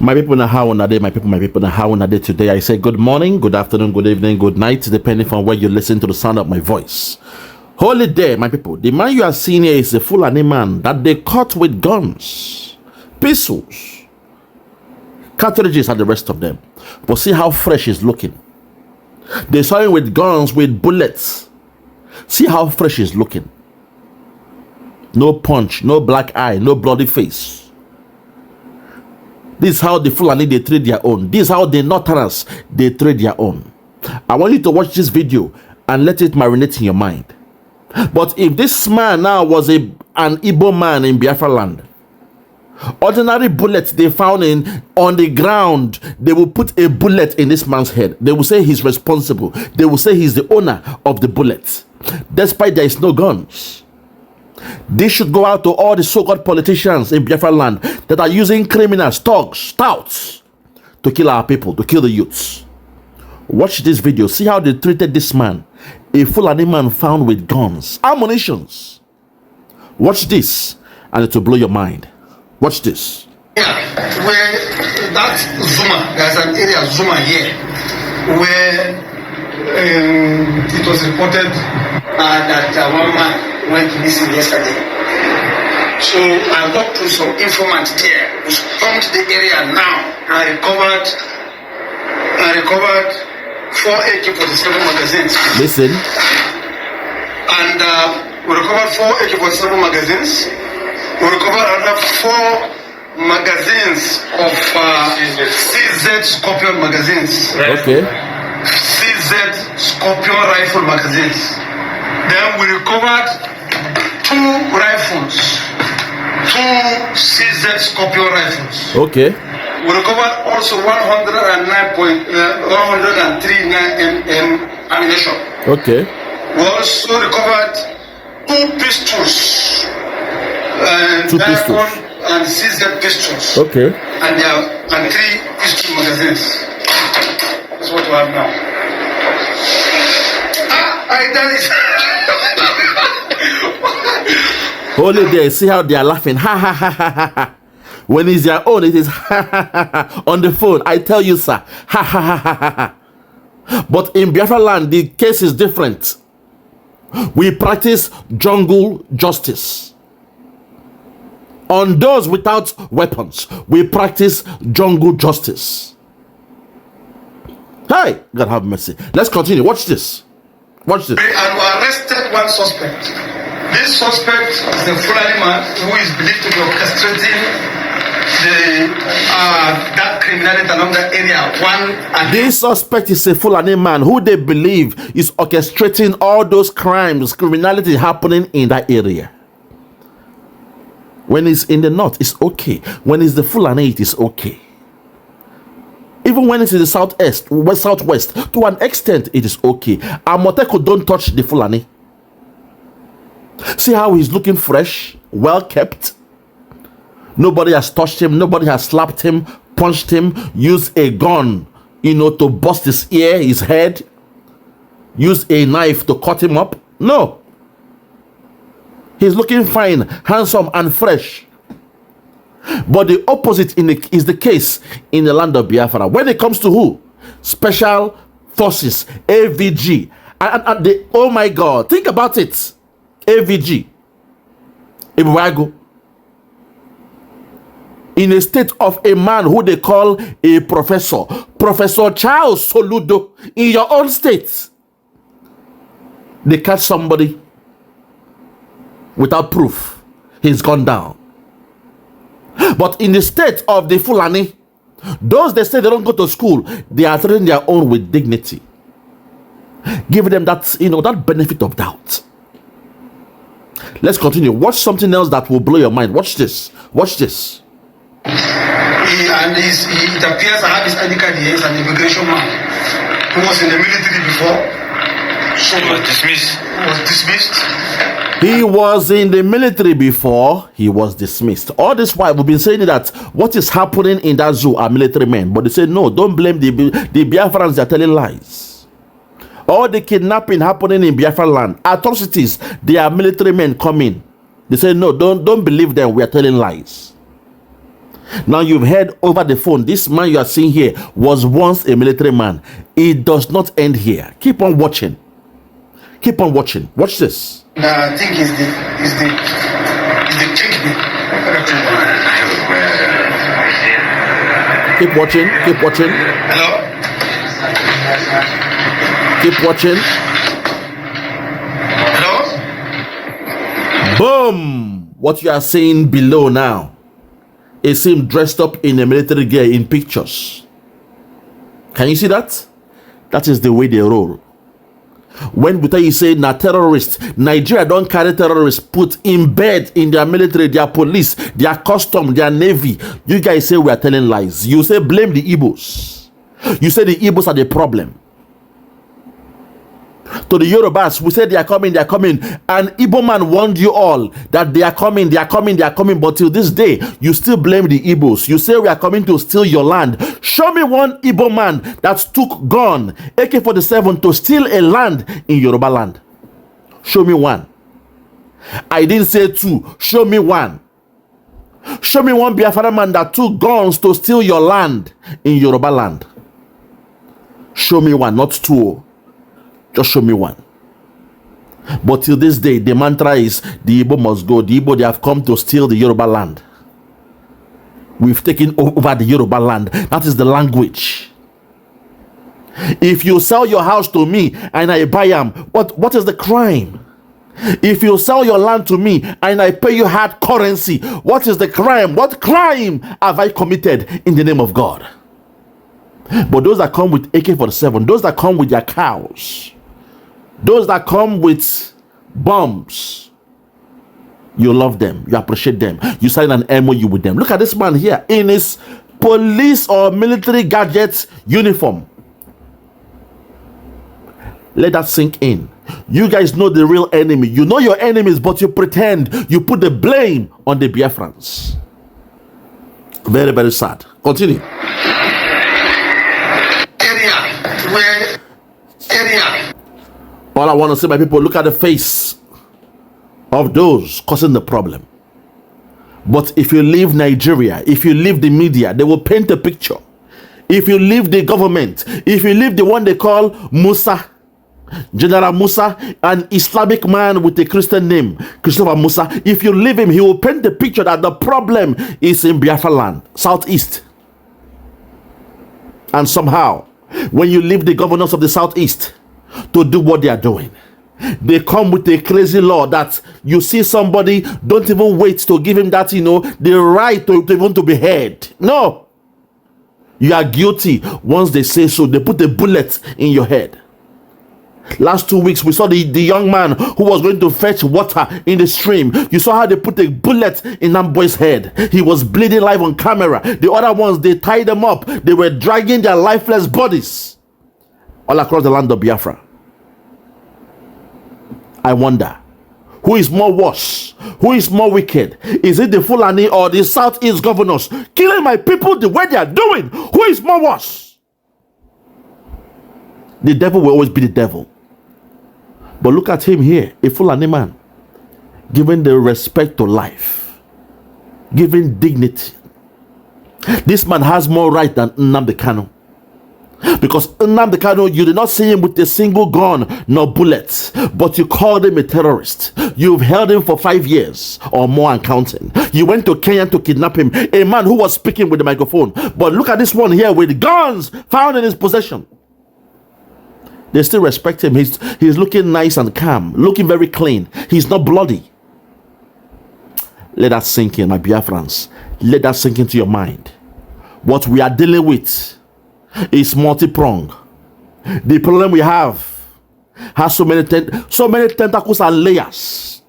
My people, now how on a day, my people, now how on a day today. I say good morning, good afternoon, good evening, good night, depending on where you listen to the sound of my voice. Holy day, my people. The man you are seeing here is a Fulani man that they caught with guns, pistols, cartridges, and the rest of them. But see how fresh he's looking. They saw him with guns, with bullets. See how fresh he's looking. No punch, no black eye, no bloody face. This is how the Fulani, they trade their own. This is how the Northerners, they trade their own. I want you to watch this video and let it marinate in your mind. But if this man now was an Igbo man in Biafra land, ordinary bullets they found on the ground, they will put a bullet in this man's head. They will say he's responsible. They will say he's the owner of the bullet, despite there is no guns. This should go out to all the so-called politicians in Biafra land that are using criminals, thugs, stouts to kill our people, to kill the youths. Watch this video. See how they treated this man, a Fulani man found with guns, ammunitions. Watch this, and it will blow your mind. Watch this. Yeah, where that Zuma, there's an area Zuma here, where it was reported that one man went missing yesterday. So I talked to some informants there who stormed the area now and recovered 4 AK-47 magazines. Listen. And we recovered 4 AK-47 magazines. We recovered another 4 magazines of CZ Scorpion magazines. Okay. CZ Scorpion rifle magazines. Then we recovered 2 rifles, 2 CZ Scorpion rifles. Okay. We recovered also 103.9mm ammunition. Okay. We also recovered 2 pistols, 2 pistols and CZ pistols. Okay. And 3 pistol magazines. That's what we have now. I done it. Holy day, see how they are laughing. Ha ha ha ha ha ha. When it's their own, it is ha ha ha ha. On the phone, I tell you, sir. Ha ha ha ha ha ha. But in Biafra land, the case is different. We practice jungle justice. On those without weapons, we practice jungle justice. Hey, God have mercy. Let's continue. Watch this. Watch this. And we arrested one suspect. This suspect is the Fulani man who is believed to be orchestrating that criminality along that area. This suspect is a Fulani man who they believe is orchestrating all those crimes, criminality happening in that area. When it's in the north, it's okay. When it's the Fulani, it is okay. Even when it's in the southwest, to an extent, it is okay. Amoteko don't touch the Fulani. See how he's looking fresh, well kept. Nobody has touched him. Nobody has slapped him, punched him, used a gun, to bust his ear, his head, used a knife to cut him up. No. He's looking fine, handsome, and fresh. But the opposite is the case in the land of Biafra. When it comes to who? Special Forces, AVG. And oh my God, think about it. AVG. Ibuago. In a state of a man who they call a professor. Professor Charles Soludo. In your own state. They catch somebody without proof. He's gone down. But in the state of the Fulani, those they say they don't go to school, they are treating their own with dignity. Give them that, that benefit of doubt. Let's continue. Watch something else that will blow your mind. Watch this. Watch this. It appears I have his ID card here. He's an immigration man who was in the military before. So he was dismissed. He was in the military before he was dismissed. All this while we've been saying that what is happening in that zoo are military men. But they say, no, don't blame the Biafrans, they're telling lies. All the kidnapping happening in Biafra land, atrocities, they are military men coming. They say, no, don't believe them, we are telling lies. Now you've heard over the phone, this man you are seeing here was once a military man. It does not end here. Keep on watching. Keep on watching. Watch this. I think is the technique. Keep watching. Keep watching. Hello? Keep watching. Hello? Boom! What you are seeing below now is him dressed up in a military gear in pictures. Can you see that? That is the way they roll. When we tell you say na terrorists, Nigeria don't carry terrorists put in bed in their military, their police, their custom, their navy. You guys say we are telling lies. You say blame the Igbos. You say the Igbos are the problem. To the Yorubas, we said they are coming, and Igbo man warned you all that they are coming, but till this day, you still blame the Igbos. You say we are coming to steal your land. Show me one Igbo man that took gun, AK-47, to steal a land in Yoruba land. Show me one. I didn't say two. Show me one. Show me one Biafran man that took guns to steal your land in Yoruba land. Show me one, not two. Just show me one. But till this day, the mantra is the Igbo must go. The Igbo, they have come to steal the Yoruba land. We've taken over the Yoruba land. That is the language. If you sell your house to me and I buy them, what is the crime? If you sell your land to me and I pay you hard currency, what is the crime? What crime have I committed in the name of God? But those that come with AK-47, those that come with their cows, those that come with bombs, you love them, you appreciate them, you sign an MOU with them. Look at this man here in his police or military gadgets uniform. Let that sink in. You guys know the real enemy. You know your enemies, but you pretend. You put the blame on the Biafrans. Very, very sad. Continue. All I want to say, my people, look at the face of those causing the problem. But if you leave Nigeria, if you leave the media, they will paint a picture. If you leave the government, if you leave the one they call Musa, General Musa, an Islamic man with a Christian name, Christopher Musa, if you leave him, he will paint the picture that the problem is in Biafra land, southeast. And somehow, when you leave the governors of the southeast to do what they are doing, they come with a crazy law that you see somebody, don't even wait to give him that, the right to even to be heard. No, you are guilty once they say so. They put a bullet in your head. Last 2 weeks, we saw the young man who was going to fetch water in the stream. You saw how they put a bullet in that boy's head. He was bleeding live on camera. The other ones, they tied them up. They were dragging their lifeless bodies all across the land of Biafra. I wonder, who is more worse? Who is more wicked? Is it the Fulani or the Southeast governors killing my people the way they are doing? Who is more worse? The devil will always be the devil. But look at him here, a Fulani man, giving the respect to life, giving dignity. This man has more right than Nnamdi Kanu. Because Nnamdi Kanu, you did not see him with a single gun nor bullets, but you called him a terrorist. You've held him for 5 years or more and counting. You went to Kenya to kidnap him, a man who was speaking with the microphone. But look at this one here with guns found in his possession. They still respect him. He's looking nice and calm, looking very clean. He's not bloody. Let that sink in, my Biafrans. Let that sink into your mind. What we are dealing with is multi-pronged. The problem we have has so many tentacles and layers.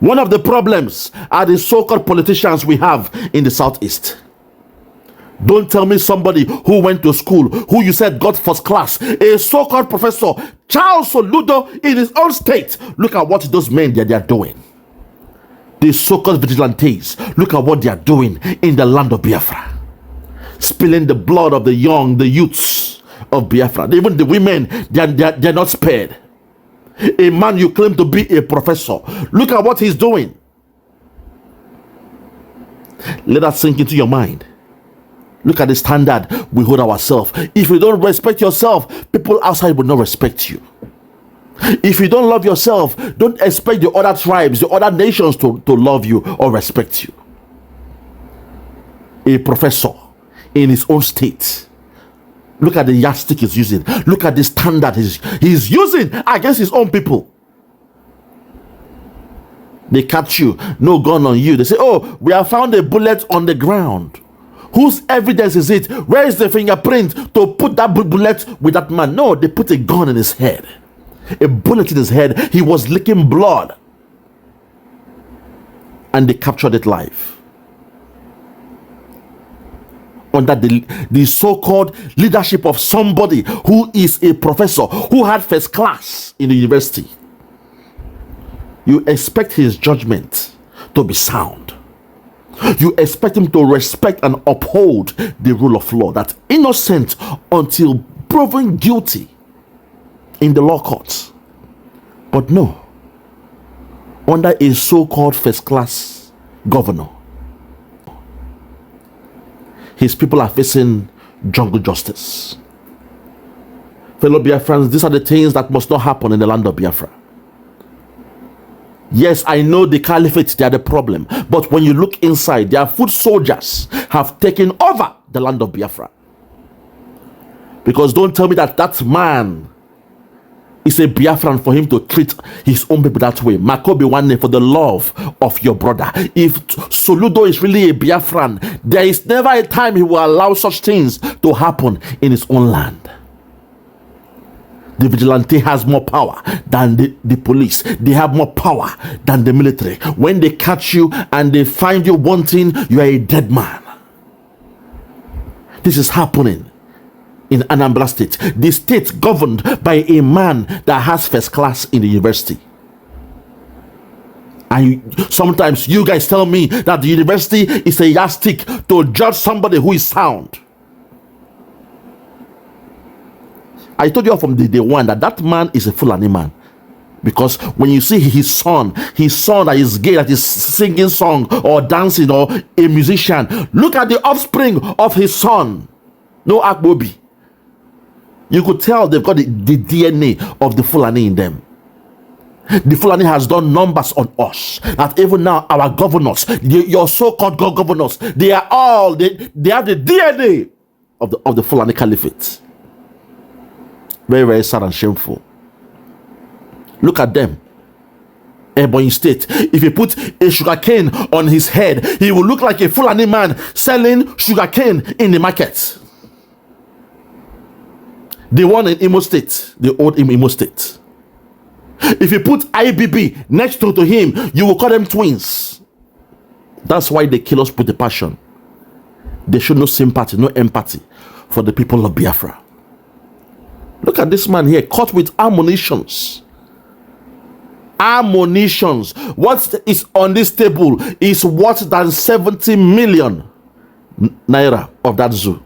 One of the problems are the so-called politicians we have in the southeast. Don't tell me somebody who went to school, who you said got first class, a so-called professor, Charles SOLUDO in his own state. Look at what those men they are doing. The so-called vigilantes, look at what they are doing in the land of Biafra. Spilling the blood of the young, the youths of Biafra. Even the women, they're not spared. A man you claim to be a professor, look at what he's doing. Let that sink into your mind. Look at the standard we hold ourselves. If you don't respect yourself, people outside will not respect you. If you don't love yourself, don't expect the other tribes, the other nations to love you or respect you. A professor in his own state, look at the yardstick he's using. Look at the standard he's using against his own people. They catch you, no gun on you. They say, oh, we have found a bullet on the ground. Whose evidence is it? Where is the fingerprint to put that bullet with that man? No, they put a gun in his head. A bullet in his head. He was licking blood. And they captured it live. Under the so-called leadership of somebody who is a professor, who had first class in the university. You expect his judgment to be sound. You expect him to respect and uphold the rule of law, that innocent until proven guilty in the law courts. But no, under a so-called first-class governor, his people are facing jungle justice. Fellow Biafrans, these are the things that must not happen in the land of Biafra. Yes, I know the caliphate, they are the problem. But when you look inside, their foot soldiers have taken over the land of Biafra. Because don't tell me that that man is a Biafran for him to treat his own people that way. Makobi one for the love of your brother. If SOLUDO is really a Biafran, there is never a time he will allow such things to happen in his own land. The vigilante has more power than the police. They have more power than the military. When they catch you and they find you wanting, you are a dead man. This is happening in Anambra State. The state governed by a man that has first class in the university. And sometimes you guys tell me that the university is a yardstick to judge somebody who is sound. I told you from the day one that man is a Fulani man. Because when you see his son that is gay, that is singing song or dancing or a musician, look at the offspring of his son. No Akbobi. You could tell they've got the DNA of the Fulani in them. The Fulani has done numbers on us. That even now our governors, your so-called governors, they have the DNA of the Fulani Caliphate. Very, very sad and shameful. Look at them. Ebonyi State. If you put a sugarcane on his head, he will look like a Fulani man selling sugarcane in the market. The one in Imo State, the old Imo State. If you put IBB next to him, you will call them twins. That's why they kill us with the passion. They show no sympathy, no empathy for the people of Biafra. Look at this man here, caught with ammunitions. Ammunitions. What is on this table is worth than 70 million naira of that zoo.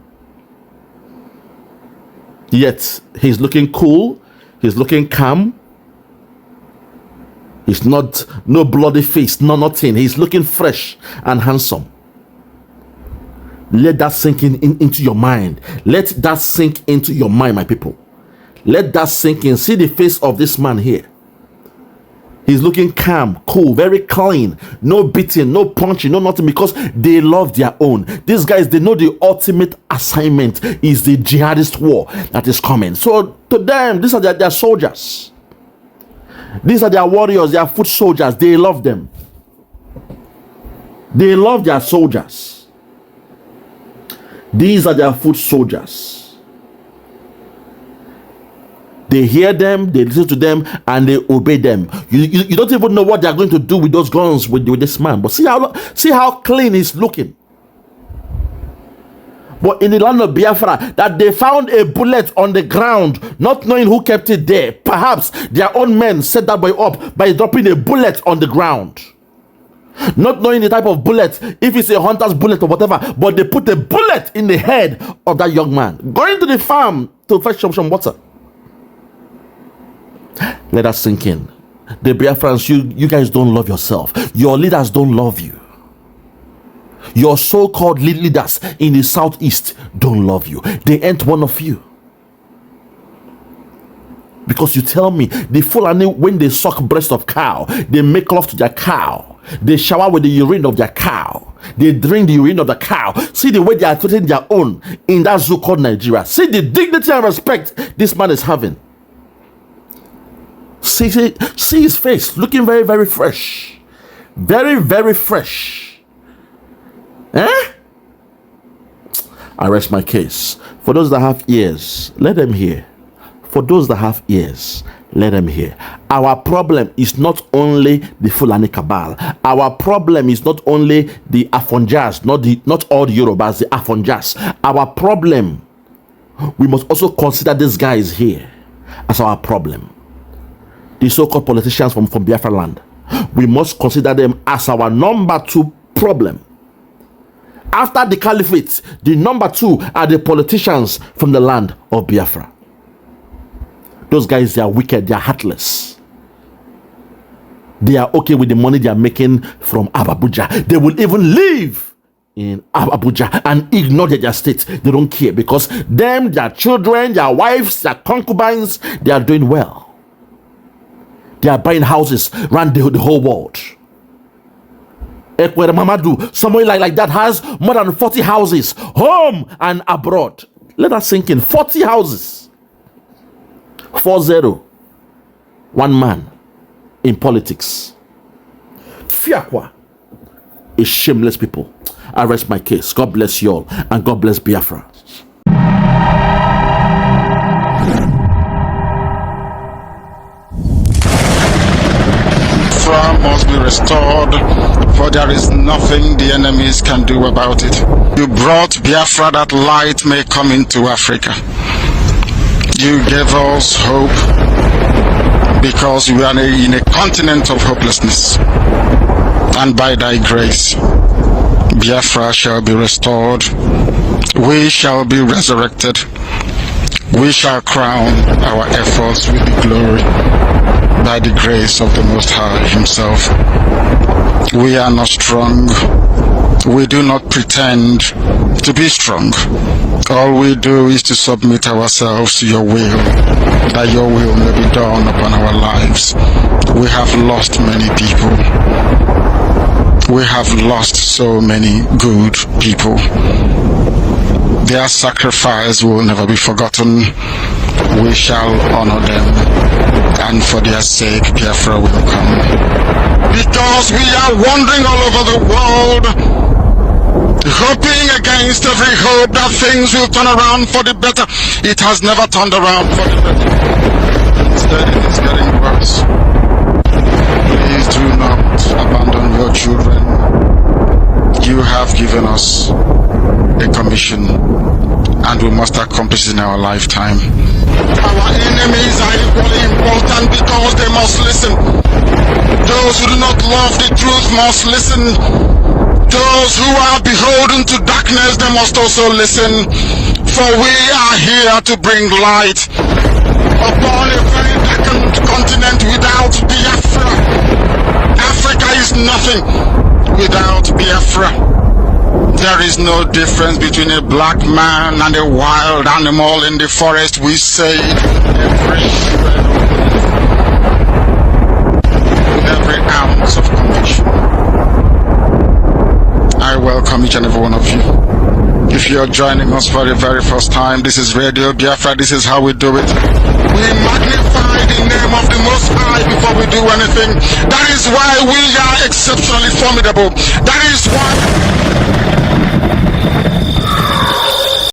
Yet he's looking cool, he's looking calm. He's not no bloody face, no nothing. He's looking fresh and handsome. Let that sink into your mind. Let that sink into your mind, my people. Let that sink in. See the face of this man here. He's looking calm, cool, very clean. No beating, no punching, no nothing, because they love their own. These guys, they know the ultimate assignment is the jihadist war that is coming. So to them, these are their soldiers. These are their warriors, their foot soldiers. They love them. They love their soldiers. These are their foot soldiers. They hear them, they listen to them, and they obey them. You don't even know what they are going to do with those guns with this man. But see how clean he's looking. But in the land of Biafra, that they found a bullet on the ground, not knowing who kept it there. Perhaps their own men set that boy up by dropping a bullet on the ground. Not knowing the type of bullet, if it's a hunter's bullet or whatever, but they put a bullet in the head of that young man, going to the farm to fetch some water. Let us sink in. The Biafrans, you guys don't love yourself. Your leaders don't love you. Your so-called leaders in the southeast don't love you. They ain't one of you. Because you tell me the Fulani, when they suck breast of cow, they make love to their cow, they shower with the urine of their cow, they drink the urine of the cow. See the way they are treating their own in that zoo called Nigeria. See the dignity and respect this man is having. See his face looking very, very fresh. Very, very fresh. I rest my case. For those that have ears, let them hear. For those that have ears, let them hear. Our problem is not only the Fulani cabal. Our problem is not only the Afonjas, not all the Yorubas, the Afonjas. Our problem, we must also consider these guys here as our problem. The so-called politicians from Biafra land. We must consider them as our number 2 problem. After the caliphate, the number 2 are the politicians from the land of Biafra. Those guys, they are wicked, they are heartless. They are okay with the money they are making from Abuja. They will even live in Abuja and ignore their state. They don't care because them, their children, their wives, their concubines, they are doing well. They are buying houses around the whole world. Ekwere Mamadu, somebody like that has more than 40 houses, home and abroad. Let that sink in. 40 houses. 40. One man in politics. Fiakwa. A shameless people. I rest my case. God bless you all. And God bless Biafra. Biafra must be restored, for there is nothing the enemies can do about it. You brought Biafra that light may come into Africa. You gave us hope because we are in a continent of hopelessness. And by thy grace, Biafra shall be restored. We shall be resurrected. We shall crown our efforts with the glory by the grace of the Most High Himself. We are not strong. We do not pretend to be strong. All we do is to submit ourselves to your will, that your will may be done upon our lives. We have lost many people. We have lost so many good people. Their sacrifice will never be forgotten. We shall honor them, and for their sake Biafra will come. Because we are wandering all over the world, hoping against every hope that things will turn around for the better. It has never turned around for the better. Instead, it is getting worse. Please do not abandon your children. You have given us a commission, and we must accomplish it in our lifetime. Our enemies are equally important because they must listen. Those who do not love the truth must listen. Those who are beholden to darkness, they must also listen. For we are here to bring light upon a very darkened continent without Biafra. Africa is nothing without Biafra. There is no difference between a black man and a wild animal in the forest. We say every shred with every ounce of conviction. I welcome each and every one of you. If you're joining us for the very first time, this is Radio Biafra. This is how we do it. We magnify the name of the Most High before we do anything. That is why we are exceptionally formidable. That is why